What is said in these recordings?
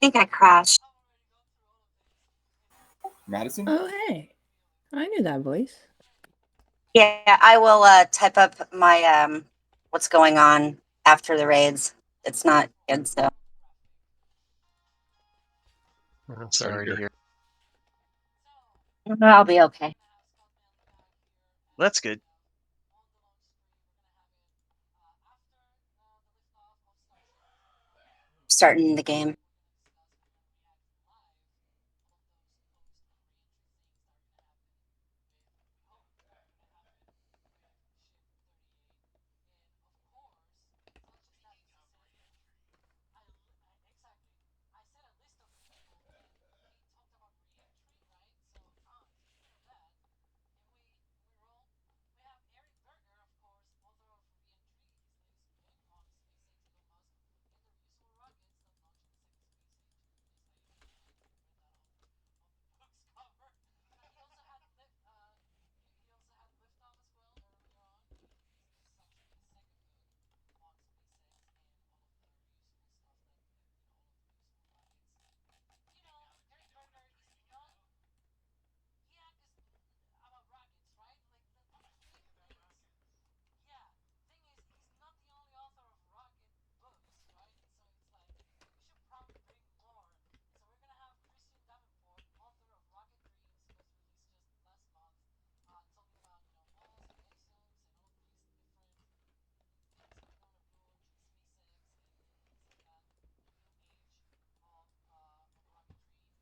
think I crashed. Madison? Oh, hey. I knew that voice. Yeah, I will type up my what's going on after the raids. It's not good, so Sorry to hear. I'll be okay. That's good. Starting the game.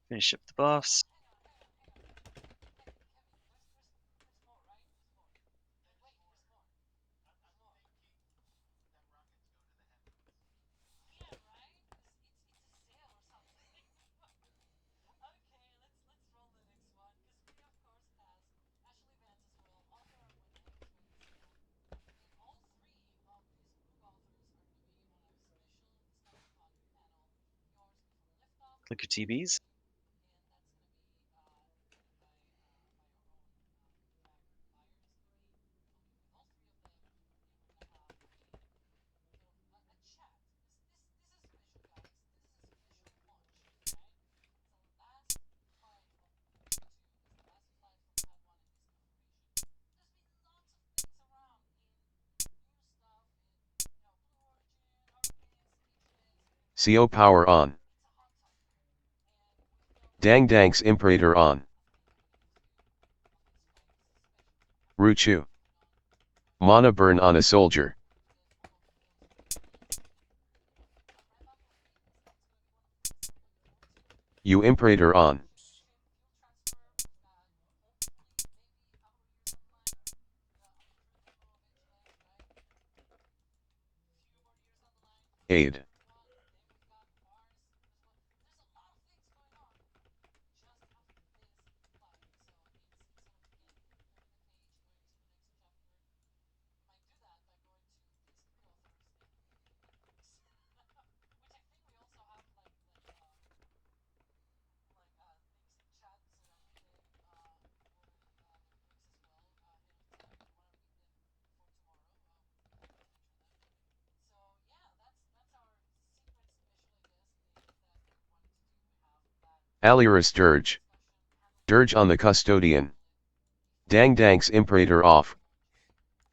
Finish up the buffs. Click your TBs. CO power on. Dang Dank's Imperator on. Ruchu. Mana burn on a soldier. You Imperator on. Aid. Aliris Dirge. Dirge on the Custodian. Dang Dank's Imperator off.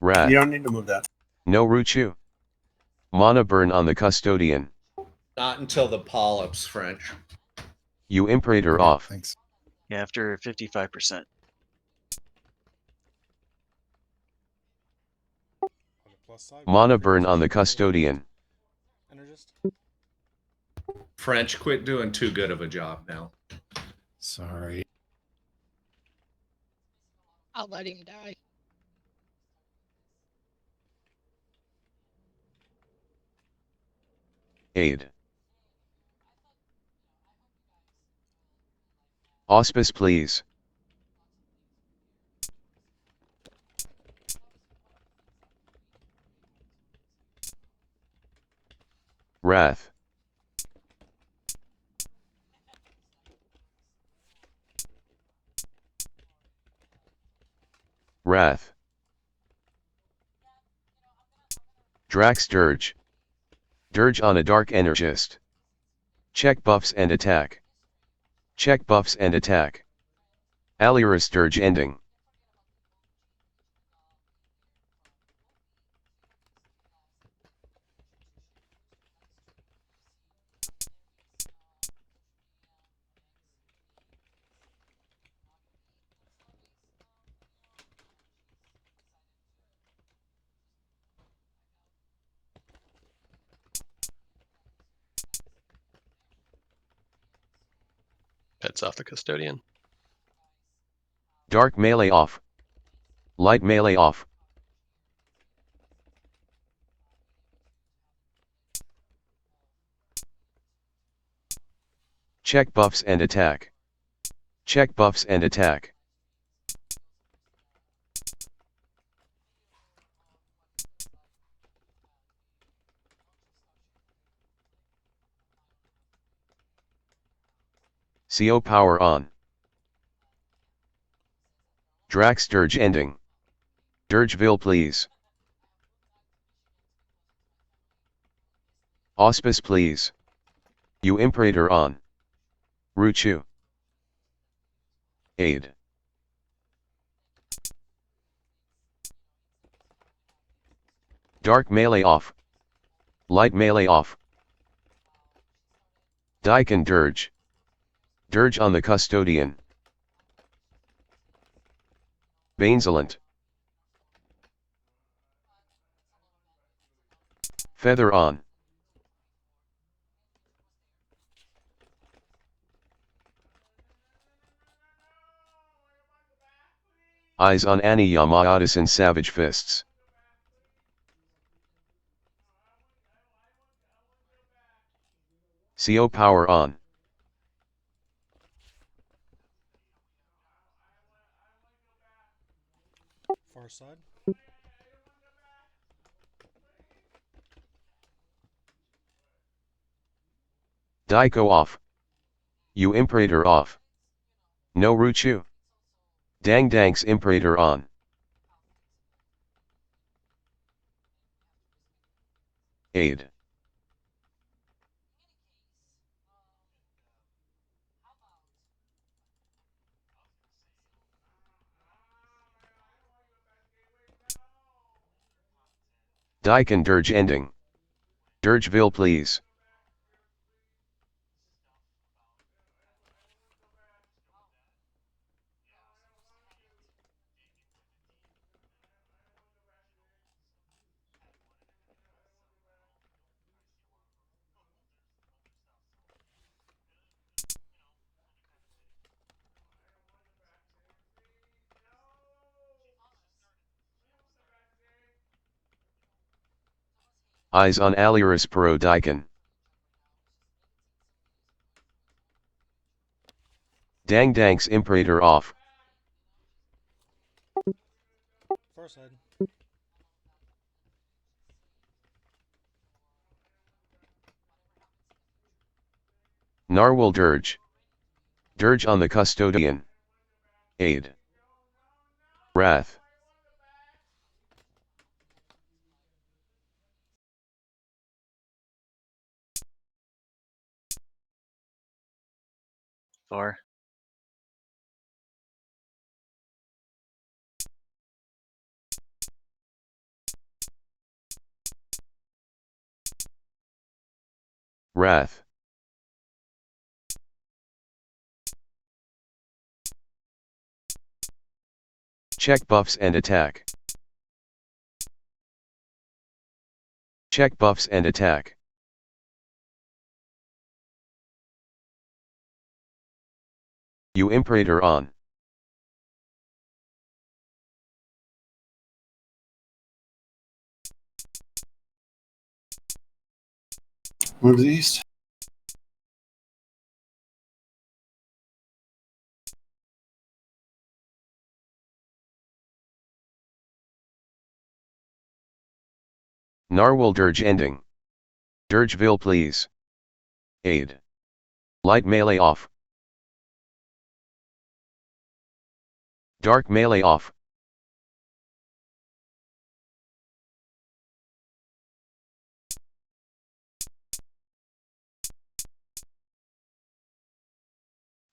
Wrath. You don't need to move that. No Ruchu. Mana burn on the Custodian. Not until the polyps, French. You Imperator Okay, off. Thanks. Yeah, after 55%. Mana burn on the Custodian. French, quit doing too good of a job now. Sorry. I'll let him die. Aid. Auspice please. Wrath. Wrath. Drax Dirge. Dirge on a Dark Energist. Check buffs and attack. Check buffs and attack. Aliris Dirge ending. Pets off the custodian. Dark melee off. Light melee off. Check buffs and attack. Check buffs and attack. CO power on. Drax Dirge ending. Dirgeville please. Auspice please. You Imperator on. Ruchu. Aid. Dark melee off. Light melee off. Daikin Dirge. Dirge on the custodian. Cazic. Feather on. Eyes on Annie Yamaotis and Savage Fists. CO power on. Far side. Daiko off. You Imperator off. No Ruchu. Dang Dank's Imperator on. Aid. Daikin Dirge ending. Dirgeville please. Eyes on Aliris Pro Daikin. Dang Dank's Imperator off. Far side. Narwhal Dirge. Dirge on the custodian. Aid. Wrath. Far. Wrath. Check buffs and attack. Check buffs and attack. You Imperator on. Move to the east. Narwhal Dirge ending. Dirgeville please. Aid. Light melee off. Dark melee off.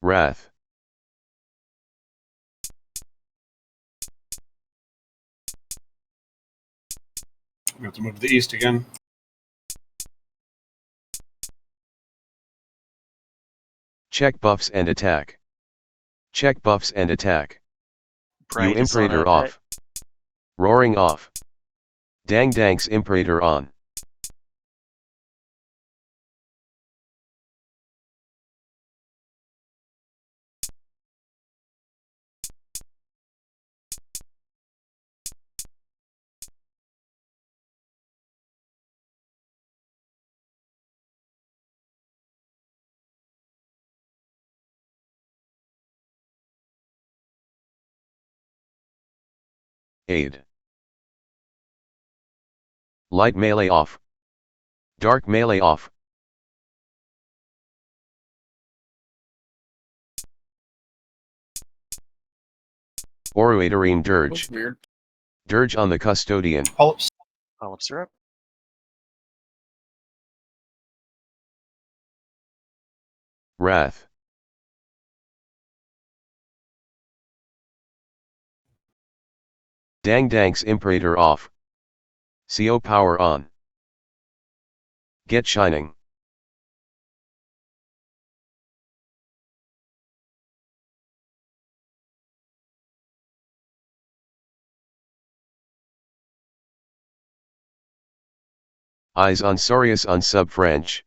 Wrath. We have to move to the east again. Check buffs and attack. Check buffs and attack. You Bright is on Imperator a off. Roaring off. Dang Dank's Imperator on. Aid. Light melee off. Dark melee off. Oroatorine Dirge. Weird. Dirge on the Custodian. Polyps. Polyps are up. Wrath. Dang Dank's Imperator off. CO power on. Get shining. Eyes on Sorius on sub French.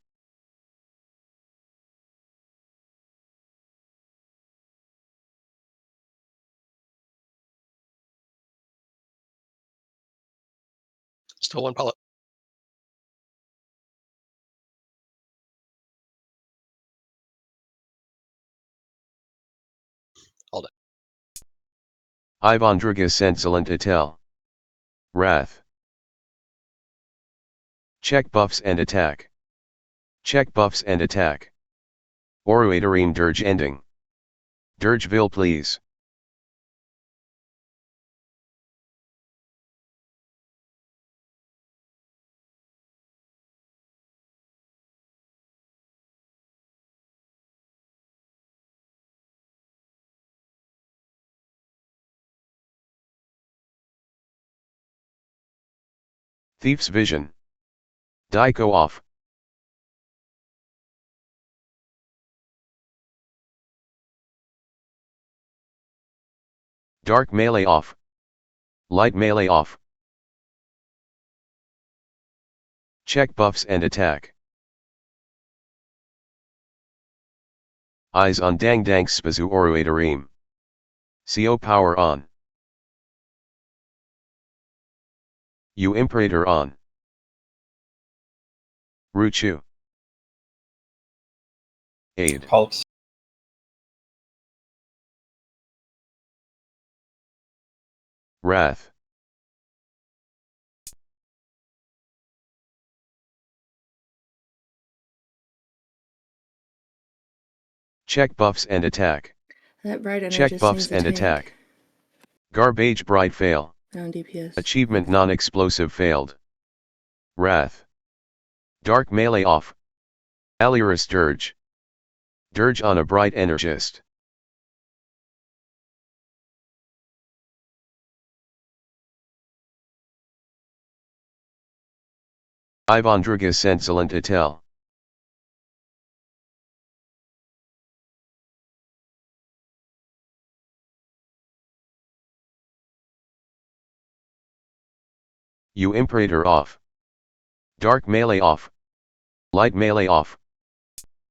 Still one polyp. All day. cazic.Szilent Itel. Wrath. Check buffs and attack. Check buffs and attack. Oroatorine Dirge ending. Dirgeville please. Thief's Vision. Daiko off. Dark melee off. Light melee off. Check buffs and attack. Eyes on Dang Dank's Spazu Oroatorine. CO power on. You Imperator on. Ruchu. Aid. Polyps. Wrath. Check buffs and attack. That bright energy Check just buffs seems to and tank attack. Garbage Bright fail. on DPS. Achievement non-explosive failed. Wrath. Dark melee off. Aliris Dirge. Dirge on a bright energist. cazic.Szilent Itel. You Imperator off. Dark melee off. Light melee off.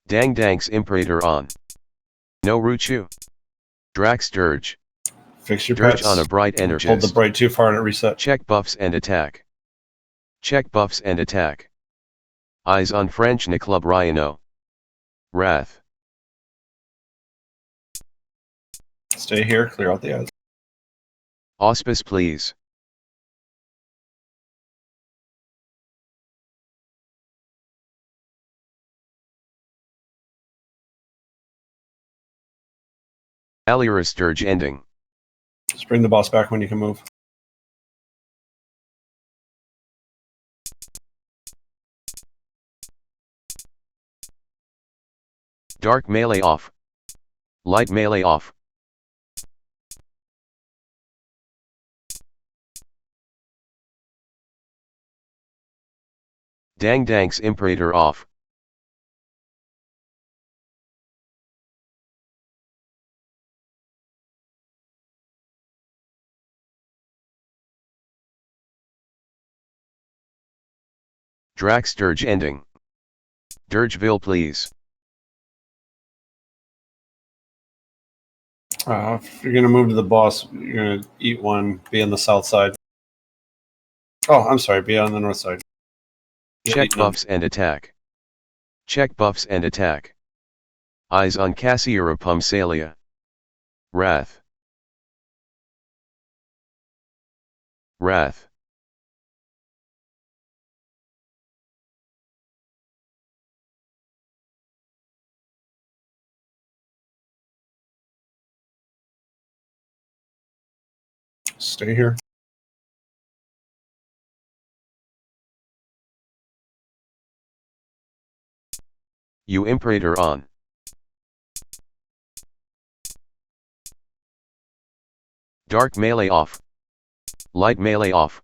Dang Dank's Imperator on. No Ruchu. Drax Dirge. Fix your Dirge pets. on a bright Hold the energist. bright too far and it reset. Check buffs and attack. Check buffs and attack. Eyes on French Club Rhino. Wrath. Stay here, clear out the eyes. Auspice please. Aliris Dirge ending. Just bring the boss back when you can move. Dark melee off. Light melee off. Dang Dank's Imperator off. Drax Dirge ending. Dirgeville please. If you're gonna move to the boss, you're gonna eat one. Be on the south side. Oh, I'm sorry. Be on the north side. Yeah, Check eat none. buffs and attack. Check buffs and attack. Eyes on Cassiera Pumsalia. Wrath. Wrath. Stay here. You Imperator on. Dark melee off. Light melee off.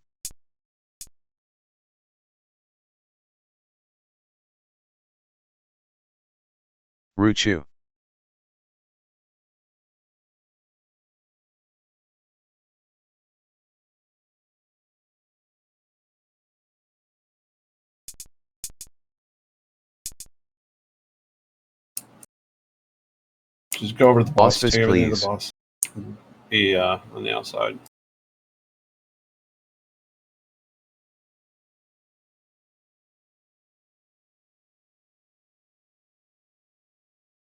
Ruchu. Just go over to the boss. Auspice, Stay over near the please. boss. Be on the outside.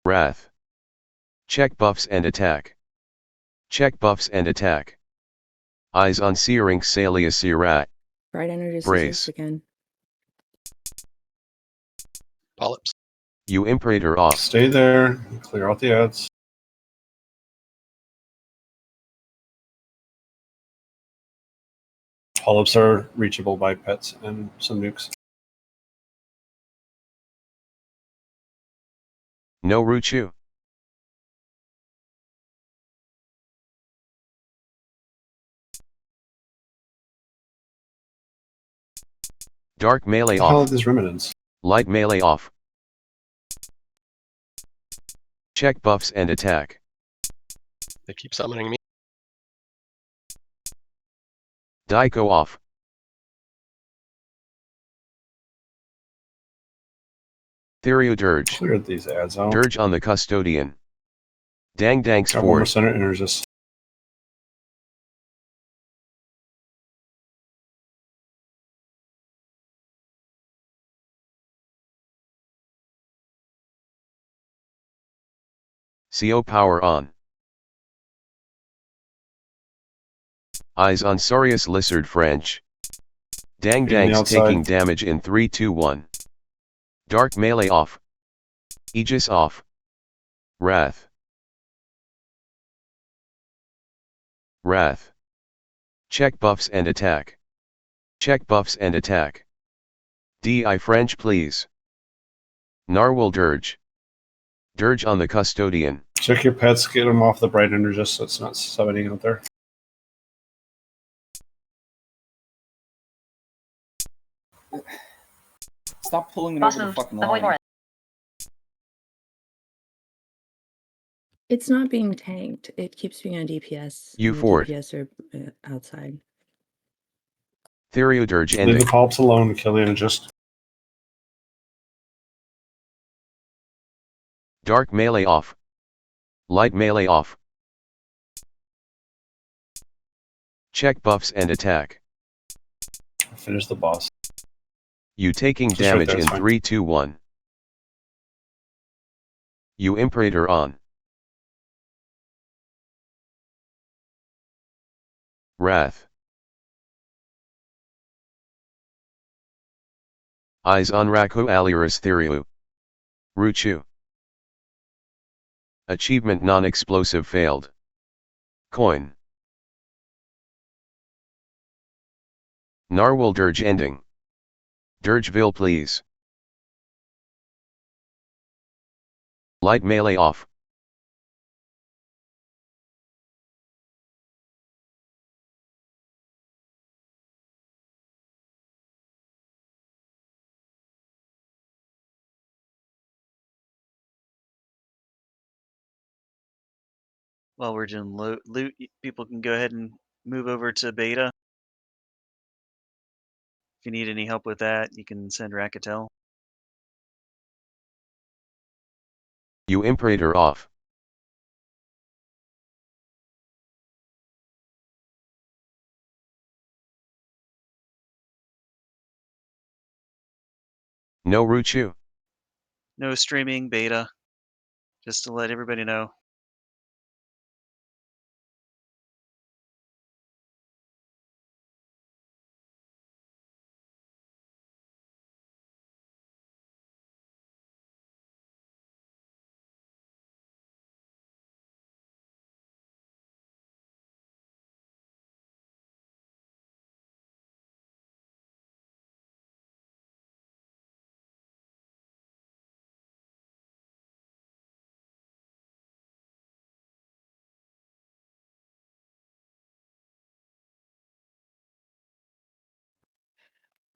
Wrath. Check buffs and attack. Check buffs and attack. Eyes on Searing Salia Sirat. Bright energy Brace. scissors again. Polyps. You Imperator off. Stay there. Clear out the ads. Polyps are reachable by pets and some nukes. No Ruchu. Dark melee What the hell are off. these remnants? Light melee off. Check buffs and attack. They keep summoning me. Daiko off. Therio Dirge. Clear these ads out. Dirge on the Custodian. Dang Dank's Got one more Force. center energist. CO power on. Eyes on Sorius Lizard French. Dang Be on the Dank's outside. taking damage in 3 2 1. Dark melee off. Aegis off. Wrath. Wrath. Check buffs and attack. Check buffs and attack. DI French please. Narwhal Dirge. Dirge on the Custodian. Check your pets. Get them off the bright energist so it's not summoning out there. Stop pulling it over the fucking line. It's not being tanked. It keeps being on DPS. You and the for it. DPS are outside. Therio Dirge Leave ending. the polyps alone. Kill the energist. Dark melee off. Light melee off. Check buffs and attack. Finish the boss. You taking Just right damage there, in it's fine. 3 2 1. You Imperator on. Wrath. Eyes on Raku Aliris Therio. Ruchu. Achievement non-explosive failed. Coin. Narwhal Dirge ending. Dirgeville please. Light melee off. while we're doing loot, people can go ahead and move over to beta. If you need any help with that, you can send Racketel. You Imperator off. No Ruchu. No streaming beta, just to let everybody know.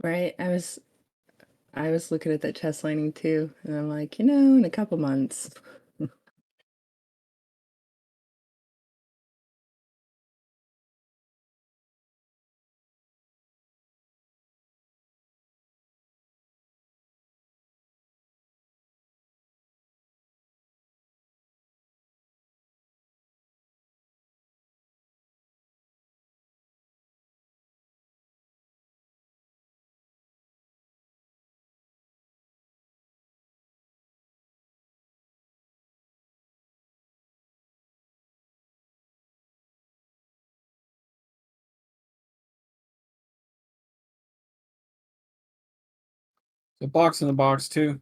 Right? I was looking at that chest lining too, and I'm like, you know, in a couple months. The box in the box too.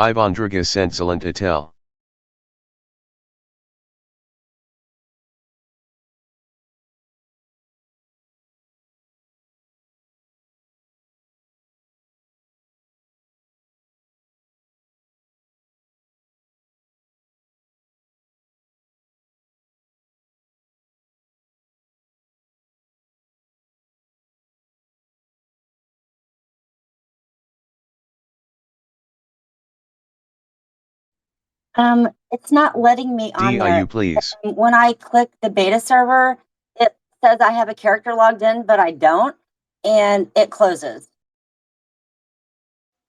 Ivan cazic.Szilent Itel. It's not letting me on DIU there. please. When I click the beta server, it says I have a character logged in, but I don't, and it closes.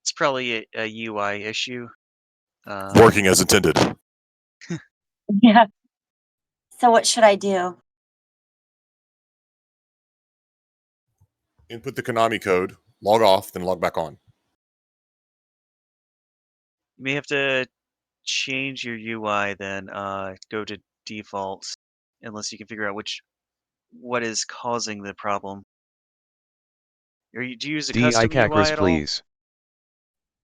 It's probably a UI issue. Working as intended. Yeah. So what should I do? Input the Konami code, log off, then log back on. You may have to change your UI, then go to default, unless you can figure out what is causing the problem. Do you use a DI custom UI Cacris at all? please.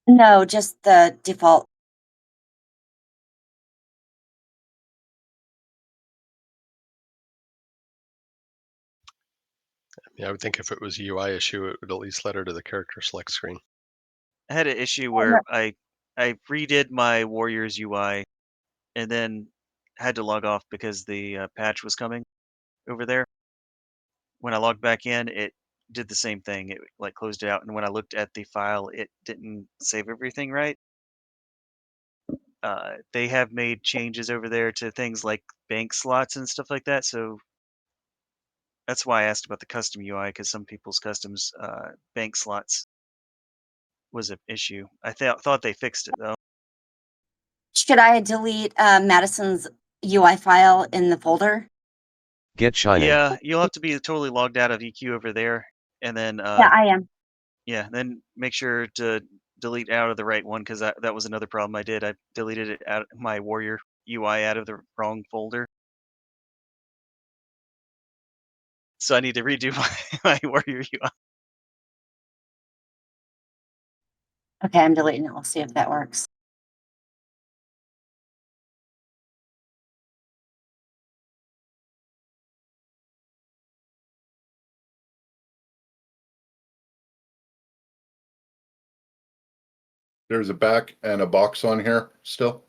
No, just the default. Yeah, I would think if it was a UI issue, it would at least let her to the character select screen. I had an issue where I redid my Warriors UI and then had to log off because the patch was coming over there. When I logged back in, it did the same thing. It like closed it out, and when I looked at the file, it didn't save everything right. They have made changes over there to things like bank slots and stuff like that. So that's why I asked about the custom UI, because some people's customs bank slots was an issue. I thought they fixed it though. Should I delete Madison's UI file in the folder? Get shining. Yeah, you'll have to be totally logged out of EQ over there, and then Yeah, I am. Yeah, then make sure to delete out of the right one because that was another problem I did. I deleted it out my warrior UI out of the wrong folder. So I need to redo my warrior UI. Okay, I'm deleting it. We'll see if that works. There's a back and a box on here still.